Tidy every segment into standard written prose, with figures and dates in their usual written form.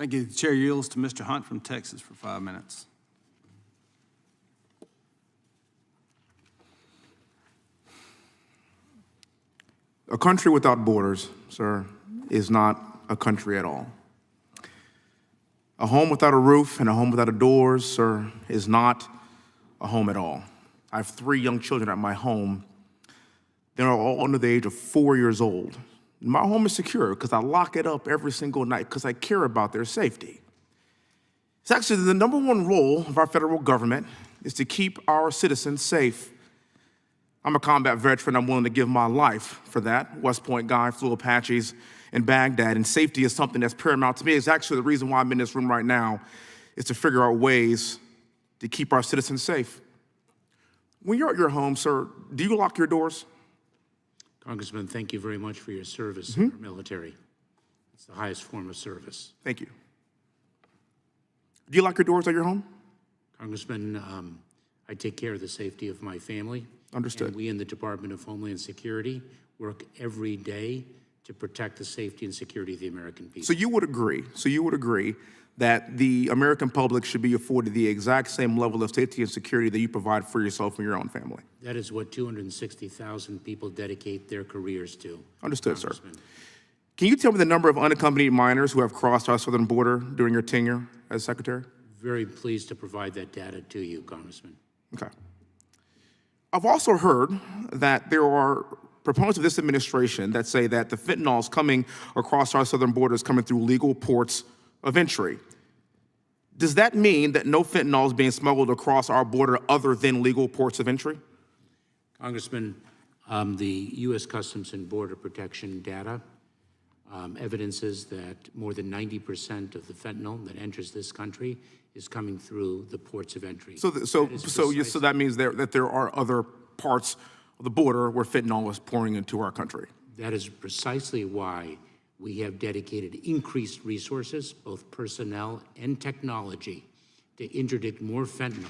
Thank you. The chair yields to Mr. Hunt from Texas for 5 minutes. A country without borders, sir, is not a country at all. A home without a roof and a home without a doors, sir, is not a home at all. I have 3 young children at my home. They're all under the age of 4 years old. My home is secure because I lock it up every single night because I care about their safety. It's actually the #1 role of our federal government is to keep our citizens safe. I'm a combat veteran. I'm willing to give my life for that. West Point guy, flew Apaches in Baghdad, and safety is something that's paramount to me. It's actually the reason why I'm in this room right now, is to figure out ways to keep our citizens safe. When you're at your home, sir, do you lock your doors? Congressman, thank you very much for your service in our military. It's the highest form of service. Thank you. Do you lock your doors at your home? Congressman, I take care of the safety of my family. Understood. And we in the Department of Homeland Security work every day to protect the safety and security of the American people. So you would agree that the American public should be afforded the exact same level of safety and security that you provide for yourself and your own family? That is what 260,000 people dedicate their careers to. Understood, sir. Can you tell me the number of unaccompanied minors who have crossed our southern border during your tenure as Secretary? Very pleased to provide that data to you, Congressman. Okay. I've also heard that there are proponents of this administration that say that the fentanyl is coming across our southern borders coming through legal ports of entry. Does that mean that no fentanyl is being smuggled across our border other than legal ports of entry? Congressman, the U.S. Customs and Border Protection data evidences that more than 90% of the fentanyl that enters this country is coming through the ports of entry. So that means that there are other parts of the border where fentanyl is pouring into our country. That is precisely why we have dedicated increased resources, both personnel and technology, to interdict more fentanyl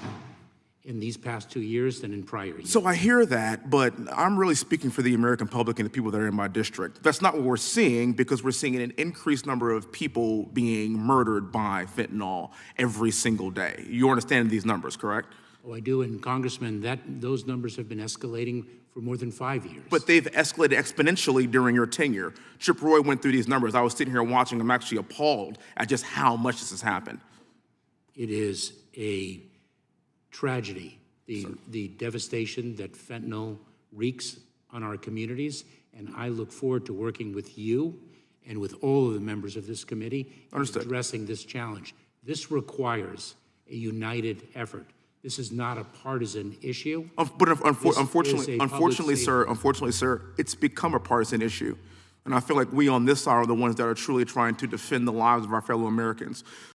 in these past 2 years than in prior years. So I hear that, but I'm really speaking for the American public and the people that are in my district. That's not what we're seeing, because we're seeing an increased number of people being murdered by fentanyl every single day. You understand these numbers, correct? Oh, I do, and Congressman, those numbers have been escalating for more than 5 years. But they've escalated exponentially during your tenure. Chip Roy went through these numbers. I was sitting here watching. I'm actually appalled at just how much this has happened. It is a tragedy, the devastation that fentanyl wreaks on our communities, and I look forward to working with you and with all of the members of this committee in addressing this challenge. This requires a united effort. This is not a partisan issue. But unfortunately, sir, it's become a partisan issue. And I feel like we on this side are the ones that are truly trying to defend the lives of our fellow Americans.